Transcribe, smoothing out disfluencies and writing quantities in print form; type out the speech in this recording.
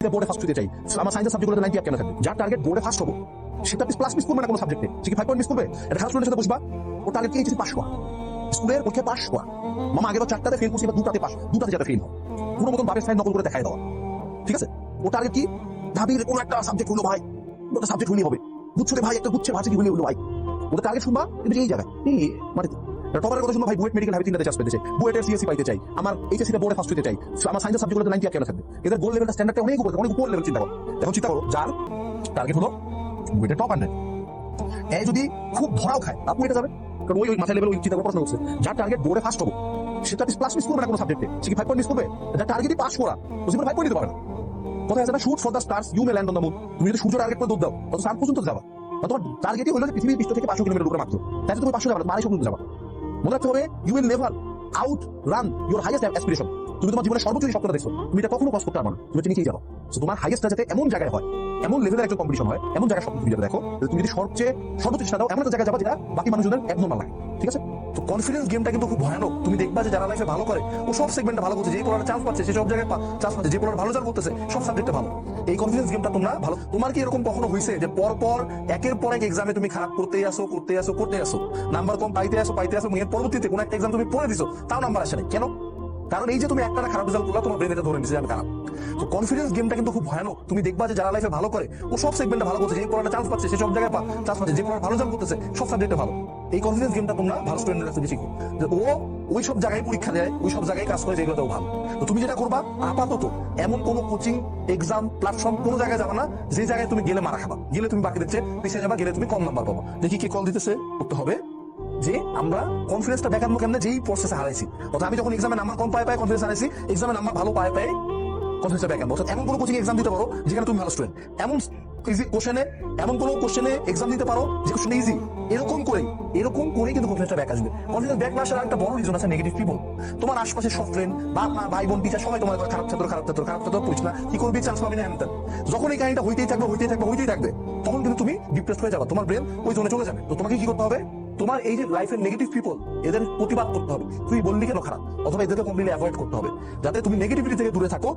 বোর্ডে ফার্স্ট হতে চাই, আমার সায়েন্সের সাবজেক্টগুলোতে 90 আপ কেন থাকবে? যার টার্গেট বোর্ডে ফার্স্ট হবো সেটা প্লাস মিস করবে না কোনো সাবজেক্টে, সে কি 5 পয়েন্ট মিস করবে? এটা খারাপ স্টুডেন্টের সাথে বসবা, ওর টার্গেট কি এইচএসসি পাস হওয়া, স্কুলের পরীক্ষায় পাস হওয়া। মামা আগের 4টাতে ফেল করছি, এবার 2টাতে পাস, 2টাতে যাতে ফেল হয়, কোনো মতন বাপের সাইড নকল করে দেখায় দেওয়া। ঠিক আছে, ওর টার্গেট কি? ভাবির কোনো একটা সাবজেক্ট হলো ভাই, ওটা সাবজেক্ট হলেই হবে, বুঝছো ভাই, একটা বুঝছে ভার্সিটি হলেই হলো ভাই। ওদের টার্গেট শুনবা কিন্তু এই জায়গায় মাটিতে টপারের কথা শুনবা ভাই, বুয়েট মেডিকেল ভাবে 3টাতে চান্স পেতে চাই, বুয়েটের সিএসসি পাইতে চাই, আমার এইচএসসি বোর্ডে ফার্স্ট হতে চাই, আমার সায়েন্সের সাবজেক্টগুলোতে 90 আপ কেন থাকবে? এদের গোল লেভেলটা স্ট্যান্ডার্ডটা অনেক উপরে, অনেক উপর লেভেল চিন্তা করো। এখন চিন্তা করো, যার টার্গেট হলো বুয়েটের টপ 100, এই যদি খুব ধরাও খায় আপনি এটা যাবে, কারণ ওই মাথায় লেভেল ওই চিন্তা করে পড়াশোনা করছে। যার টার্গেট বোর্ডে ফার্স্ট হবো সেটা প্লাস মিস করবে না কোনো সাবজেক্টে, সে কি 5 পয়েন্ট মিস করবে? যার টার্গেটই পাস করা, ও জীবনে 5 পয়েন্ট দিতে পারে না। কোথায় আছে না, shoot for the stars you may land on the moon. তুমি যদি সূর্য টার্গেট করে দৌড় দাও তত সান পর্যন্ত যাবা, তোমার টার্গেটই হলো যে পৃথিবীর পৃষ্ঠ থেকে 500 কিলোমিটার দূরে মাত্র, তাই তুমি 500 যাবা না, 250 পর্যন্ত যাবা। মনে রাখতে হবে, you will never outrun your highest aspiration. তুমি তোমার জীবনের সর্বোচ্চ স্বপ্নটা দেখছো, তুমি এটা কখনো ক্রস করতে পারবে না, তুমি নিচেই যাবো। তোমার হাইয়েস্টটা যাতে এমন জায়গায় হয়, এমন লেভেলের একটা কম্পিটিশন হয়, এমন জায়গায় স্বপ্ন তুমি যাতে দেখো, তুমি যদি সবচেয়ে সর্বোচ্চ চেষ্টা দাও, এমন একটা জায়গায় যাবা যেটা বাকি মানুষদের একদম লাগে। ঠিক আছে, তো কনফিডেন্স গেমটা কিন্তু খুব ভয়ানক। তুমি দেখবা যে যারা লাইফে ভালো করে ও সব সেগমেন্টে ভালো করছে, যে পড়ার চান্স পাচ্ছে সে সব জায়গায় চান্স পাচ্ছে, যে পড়ার ভালো চান্স করতেছে সব সাবজেক্টে ভালো। এই কনফিডেন্স গেমটা তোমরা ভালো, তোমার কি এরকম কখনো হয়েছে যে পর পর একের পর এক এক্সামে তুমি খারাপ করতেই আসো, নাম্বার কম পাইতে আসো, এর পরবর্তীতে কোনো একটা এক্সাম তুমি পড়ে দিছো, তাও নাম্বার আসে না কেন? কারণ এই যে তুমি একটা খারাপ রেজাল্ট করলা, তোমার ব্রেন এটা ধরে নিচ্ছে যে আমি খারাপ। তো কনফিডেন্স গেমটা কিন্তু খুব ভয়ানক। তুমি দেখবা যে যারা লাইফে ভালো করে ও সব সেগমেন্টে ভালো করছে, যে পড়াটা চান্স পাচ্ছে সে সব জায়গায় চান্স পাচ্ছে, যে পড়ার ভালো চান্স করতেছে সব সাবজেক্টে ভালো। এই কনফিডেন্স গেমটা তোমরা ভালো স্টুডেন্টের কাছে বেশি, যে ও ওই সব জায়গায় পরীক্ষা দেয়, ওই সব জায়গায় কাজ করে যেগুলোতেও ভালো। তো তুমি যেটা করবা, আপাতত এমন কোনো কোচিং এক্সাম প্ল্যাটফর্ম কোনো জায়গায় যাবা না যে জায়গায় তুমি গেলে মারা খাবা, গেলে তুমি বাকিদের চেয়ে পিছিয়ে যাবা, গেলে তুমি কম নাম্বার পাবো। দেখি কে কল দিতেছে, করতে হবে যে আমরা কনফিডেন্সটা দেখাবো কেমনে, যেই প্রসেসে হারাইছি। অর্থাৎ আমি যখন এক্সামে নাম্বার কম পাই কনফিডেন্স হারাইছি, এক্সামে নাম্বার ভালো পাই কনফিডেন্সটা দেখাবো। অর্থাৎ এমন কোনো কোচিং এক্সাম দিতে পারো যেখানে তুমি ভালো স্টুডেন্ট, এমন ইজি কোশ্চেনে, এমন কোনো কোশ্চেনে এক্সাম দিতে পারো যে কোশ্চেন ইজি, এরকম করে কিন্তু কনফিডেন্সটা ব্যাক আসবে। কনফিডেন্স ব্যাক না আসার একটা বড় রিজন আছে নেগেটিভ পিপল। তোমার আশপাশে সব ফ্রেন্ড, বাপ মা ভাই বোন টিচার সবাই তোমার খারাপ ছাত্র পড়িস না, কি করবি, চান্স পাবি না, এমন। যখন এই কাহিনীটা হইতেই থাকবে তখন কিন্তু তুমি ডিপ্রেস হয়ে যাবে, তোমার ব্রেন ওই জোনে চলে যাবে। তো তোমাকে কি করতে হবে, তোমার এই যে লাইফের নেগেটিভ পিপল এদের প্রতিবাদ করতে হবে, তুই বললি কেন খারাপ, অথবা এদেরকে কমপ্লিটলি অ্যাভয়েড করতে হবে, যাতে তুমি নেগেটিভিটি থেকে দূরে থাকো।